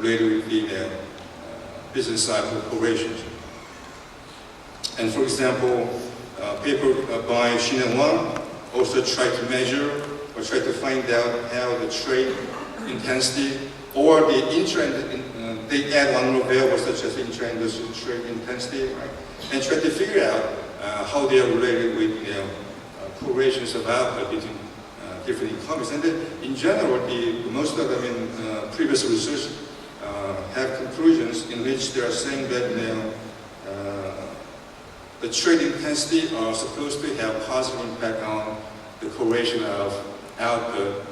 related with the business cycle correlations. And for example, paper by Shin and Wang also tried to measure or tried to find out how the trade intensity or the they add one more variable such as intra-industry trade intensity, right? And try to figure out how they are related with correlations of output between different economies. And then, in general, most of them in previous research have conclusions in which they are saying that the trade intensity are supposed to have positive impact on the correlation of output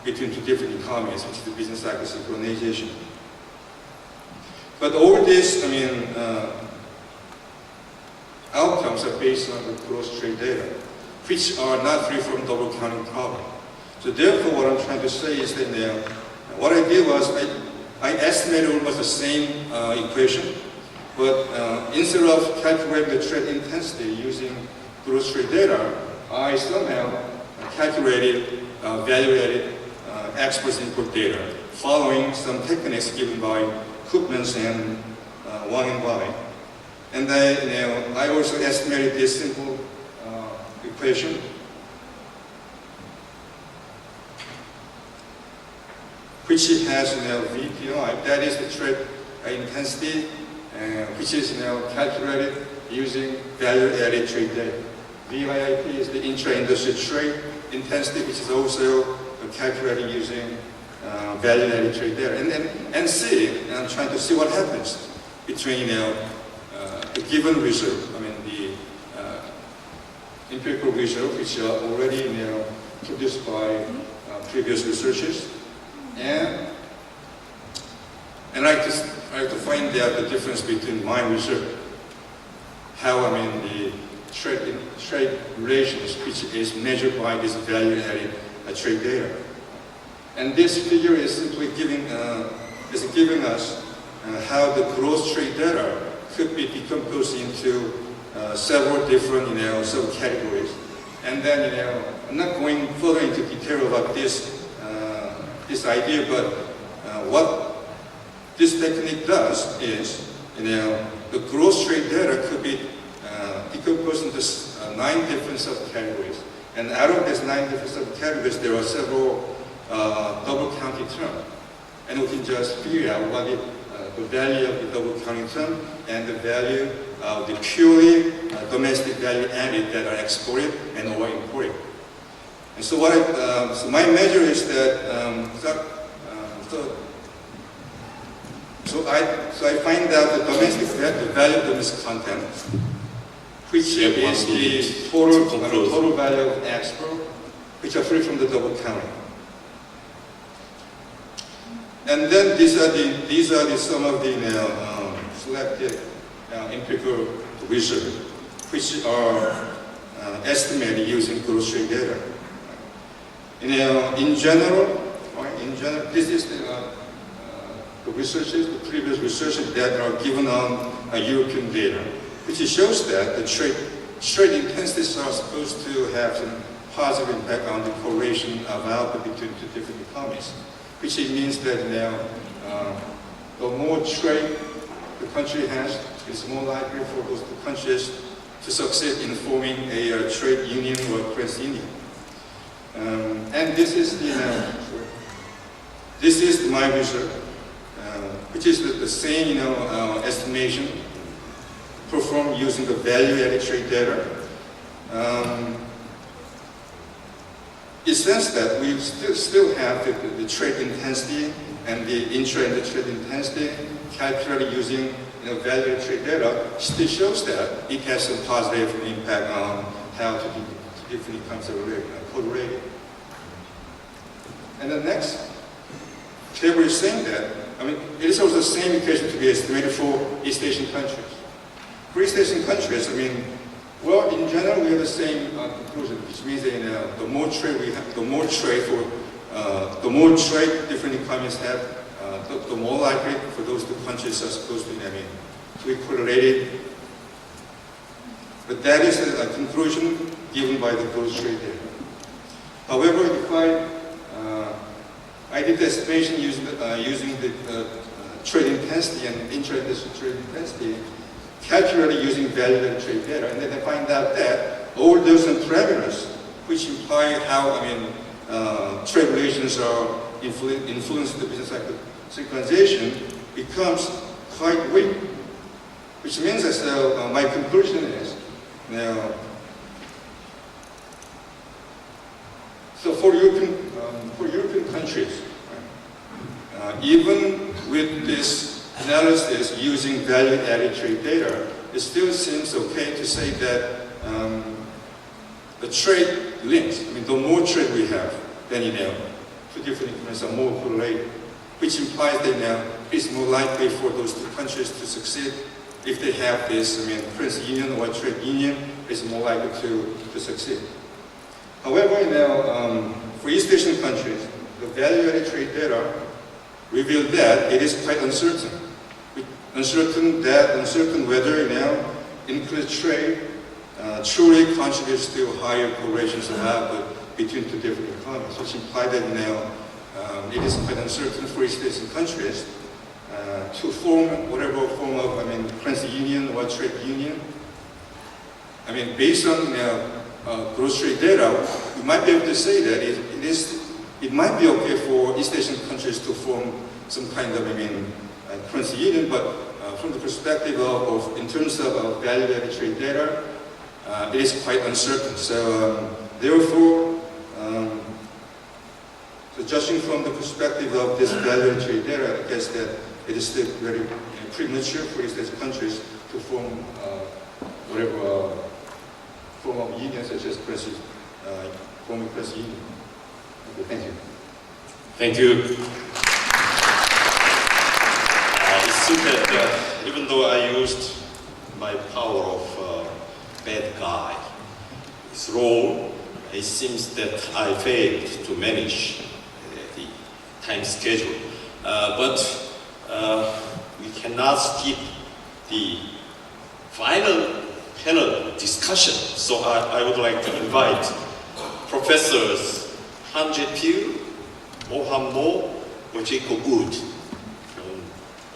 between two different economies, which is the business cycle synchronization. But all this, outcomes are based on the gross trade data, which are not free from double counting problem. So therefore, what I'm trying to say is that what I did was I estimated almost the same equation, but instead of calculating the trade intensity using gross trade data, I somehow calculated value-added export-import data, following some techniques given by Koopmans and Wang and Bai. And I also estimated this simple equation, which has VPI, that is the trade intensity, which is calculated using value-added trade data. VIIP is the intra-industry trade intensity, which is also calculated using value-added trade data. And I'm trying to see what happens between the given result, the empirical result, which are already produced by previous researchers, and I like to find out the difference between my result, how the trade relations, which is measured by this value-added trade data. And this figure is simply giving us how the gross trade data could be decomposed into several different subcategories. And then I'm not going further into detail about this idea, but what this technique does is the gross trade data could be decomposed into 9 different subcategories. And out of these 9 different subcategories, there are several double counting terms. And we can just figure out what the value of the double counting term and the value of the purely domestic value added that are exported and or imported. And so so my measure is that so I find out the value of domestic content, which is the total value of export, which are free from the double counting. And then these are some of the selected empirical research, which are estimated using gross trade data. In general, this is the researches, the previous researches that are given on European data, which shows that the trade intensities are supposed to have some positive impact on the correlation of output between two different economies, which means that the more trade the country has, it's more likely for those two countries to succeed in forming a trade union or credit union. And this is my research, which is the same estimation performed using the value-added trade data. It says that we still have the trade intensity and the intra-industry trade intensity calculated using value-added trade data. Still shows that it has some positive impact on how to different economies are correlated. And the next table is saying that, it is also the same equation to be estimated for East Asian countries. For East Asian countries, well, in general, we have the same conclusion, which means that the more trade different economies have, the more likely for those two countries are supposed to be correlated. But that is a conclusion given by the gross trade data. However, if I did the estimation using the trade intensity and intra-industry trade intensity, calculated using value-added trade data, and then I find out that all those parameters which imply how trade relations are influencing the business cycle synchronization becomes quite weak, which means that my conclusion is now. So for European countries, even with this analysis using value-added trade data, it still seems okay to say that the trade links, the more trade we have, then two different economies are more correlated, which implies that it's more likely for those two countries to succeed if they have this, currency union or trade union, it's more likely to succeed. However, for East Asian countries, the value-added trade data revealed that it is quite uncertain. Uncertain whether increased trade truly contributes to higher correlations of output between two different economies, which implies that it is quite uncertain for East Asian countries to form whatever form of currency union or trade union. Based on gross trade data, we might be able to say that it might be okay for East Asian countries to form some kind of currency union, but from the perspective of in terms of value-added trade data, it is quite uncertain. So therefore, so judging from the perspective of this value-added trade data, I guess that it is still very premature for East Asian countries to form whatever form of union, such as forming currency union. Okay, thank you. Thank you. It seems that even though I used my power of bad guy, his role, it seems that I failed to manage the time schedule. But we cannot skip the final panel discussion. So I would like to invite Professors Han Jae-pil, Mohan Mo, or Jacob Wood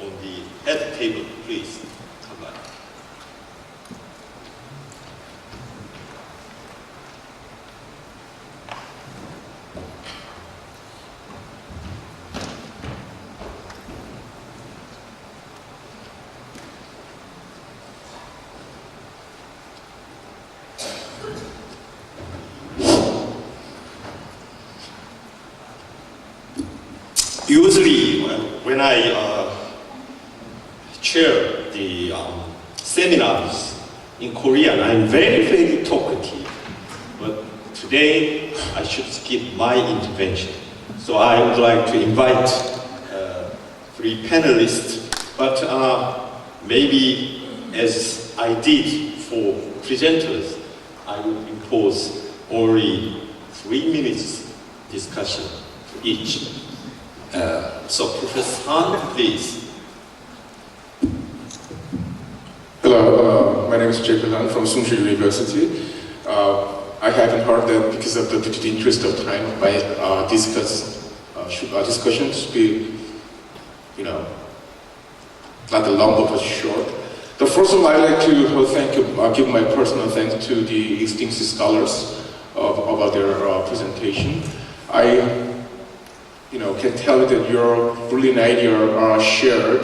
on the head table, please. Come back. Usually, when I chair the seminars in Korean, I'm very, very talkative. But today, I should skip my intervention. So I would like to invite three panelists, but maybe as I did for presenters, I will impose only 3 minutes discussion for each. So Professor Han, please. Hello, my name is Jacob Han from Sungshui University. I haven't heard that because of the interest of time, my discussion should be, not long but short. The first of all, I'd like to give my personal thanks to the distinguished scholars about their presentation. I can tell that your brilliant ideas are shared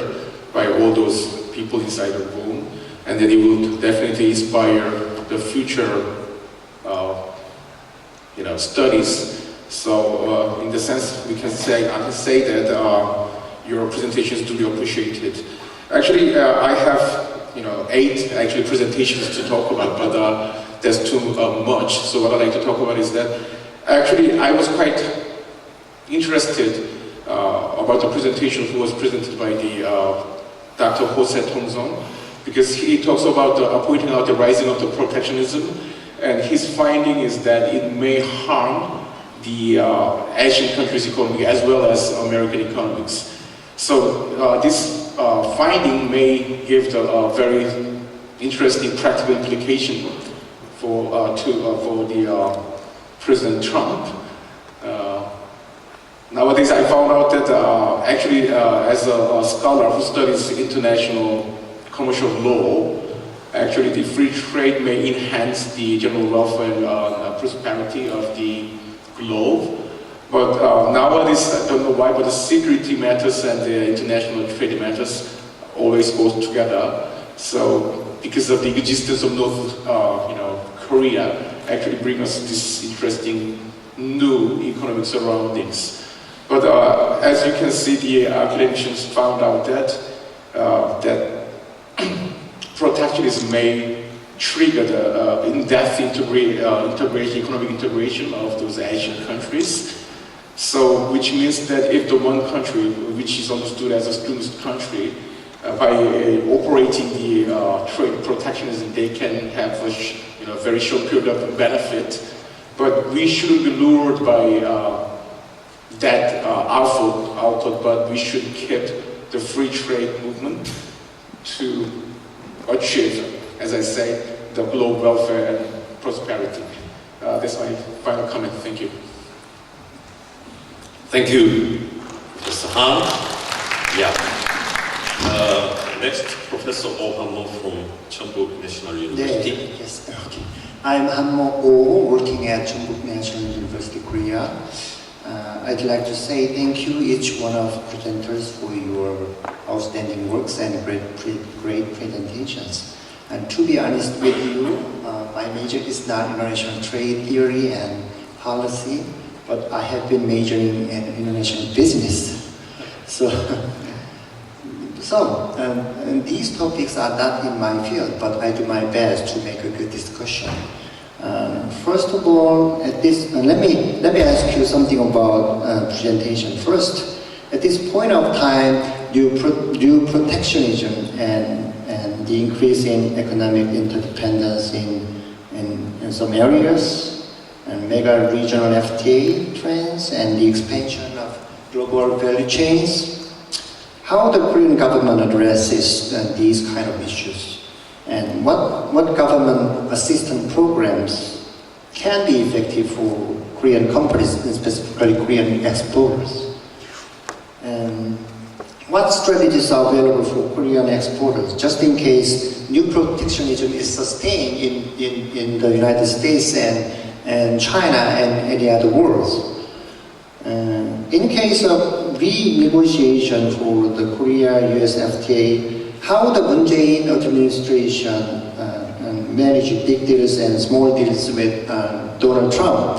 by all those people inside the room, and that it will definitely inspire the future, studies. So, in the sense, I can say that your presentation is duly appreciated. Actually, I have 8 presentations to talk about, but that's too much. So what I'd like to talk about is that actually I was quite interested about the presentation who was presented by the Dr. Jose Tongzong, because he talks about pointing out the rising of the protectionism, and his finding is that it may harm the Asian countries' economy as well as American economics. So this finding may give a very interesting practical implication for the President Trump. Nowadays, I found out that actually, as a scholar who studies international commercial law, actually the free trade may enhance the general welfare and prosperity of the globe. But nowadays, I don't know why, but the security matters and the international trade matters always goes together. So, because of the existence of North, Korea, actually brings us this interesting new economic surroundings. But as you can see, the academicians found out that protectionism may trigger the in-depth economic integration of those Asian countries. So, which means that if the one country, which is understood as a student country, by operating the trade protectionism, they can have a very short period of benefit. But we shouldn't be lured by that output, but we should keep the free trade movement to achieve, as I say, the global welfare and prosperity. That's my final comment. Thank you. Thank you, Mr. Han. Yeah. Next, Professor Oh Han-mo from Jeonbuk National University. Yes, okay. I'm Han-mo Oh, working at Jeonbuk National University, Korea. I'd like to say thank you, each one of presenters, for your outstanding works and great presentations. And to be honest with you, my major is not international trade theory and policy, but I have been majoring in international business. And these topics are not in my field, but I do my best to make a good discussion. First of all, let me ask you something about presentation. First, at this point of time, due protectionism and the increase in economic interdependence in some areas, and mega regional FTA trends, and the expansion of global value chains, how the Korean government addresses these kind of issues, and what government assistance programs can be effective for Korean companies, and specifically Korean exporters, and what strategies are available for Korean exporters, just in case new protectionism is sustained in the United States and China and any other worlds. In case of renegotiation for the Korea-US FTA, how the Moon Jae-in administration managed big deals and small deals with Donald Trump,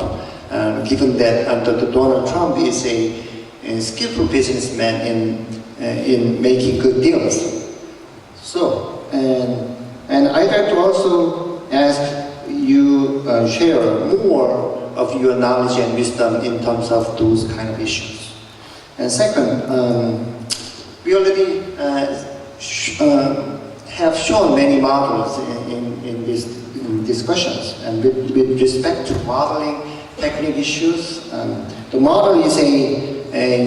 given that Donald Trump is a skillful businessman in making good deals. So, and I'd like to also ask you share more of your knowledge and wisdom in terms of those kind of issues. And second, we already have shown many models in these discussions, and with respect to modeling technical issues, the model is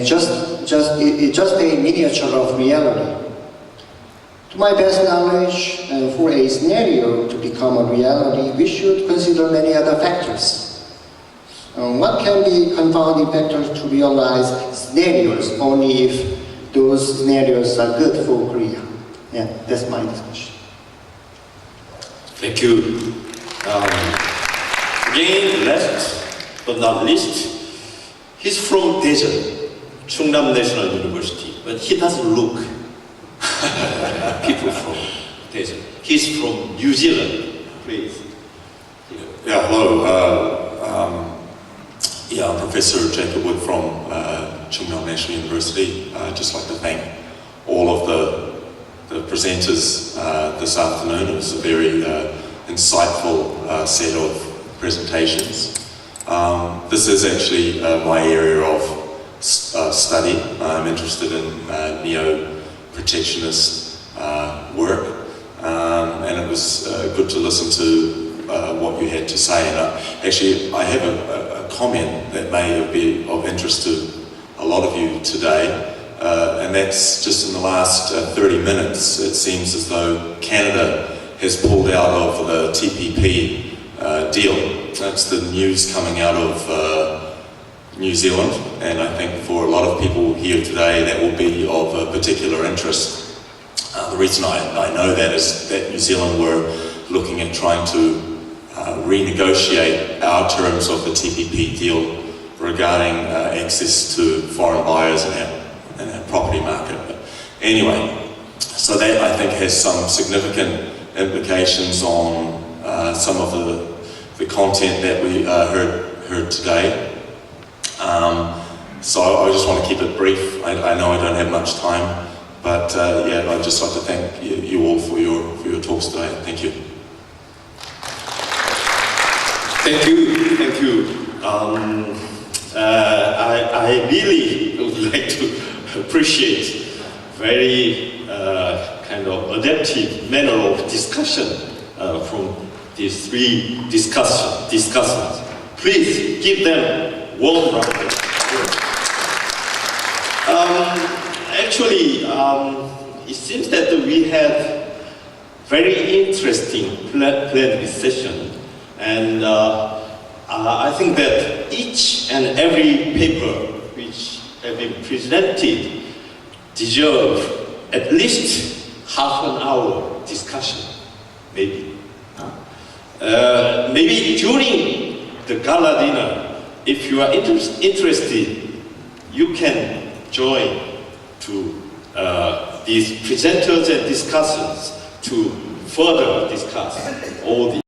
just a miniature of reality. To my best knowledge, for a scenario to become a reality, we should consider many other factors. What can be confounding factors to realize scenarios only if those scenarios are good for Korea? Yeah, that's my discussion. Thank you. Again, last but not least, he's from Daejeon, Chungnam National University, but he doesn't look people from Daejeon. He's from New Zealand. Please. Yeah, hello. I'm Professor Jacob Wood from Chungnam National University. I'd just like to thank all of the presenters this afternoon. It was a very insightful set of presentations. This is actually my area of study. I'm interested in neo-protectionist work, and it was good to listen to what you had to say. And actually, I have a comment that may be of interest to a lot of you today, and that's just in the last 30 minutes, it seems as though Canada has pulled out of the TPP deal. That's the news coming out of New Zealand, and I think for a lot of people here today that will be of a particular interest. The reason I know that is that New Zealand were looking at trying to renegotiate our terms of the TPP deal regarding access to foreign buyers in our property market. But anyway, so that I think has some significant implications on some of the content that we heard today. So I just want to keep it brief. I know I don't have much time, but yeah, I'd just like to thank you all for your talks today. Thank you. Thank you. I really would like to appreciate very kind of adaptive manner of discussion from these three discussants. Please give them warm round of applause. Actually, it seems that we had very interesting plenary session, and I think that each and every paper which have been presented deserve at least half an hour discussion, maybe. Maybe during the gala dinner, if you are interested, you can join to these presenters and discussants to further discuss all the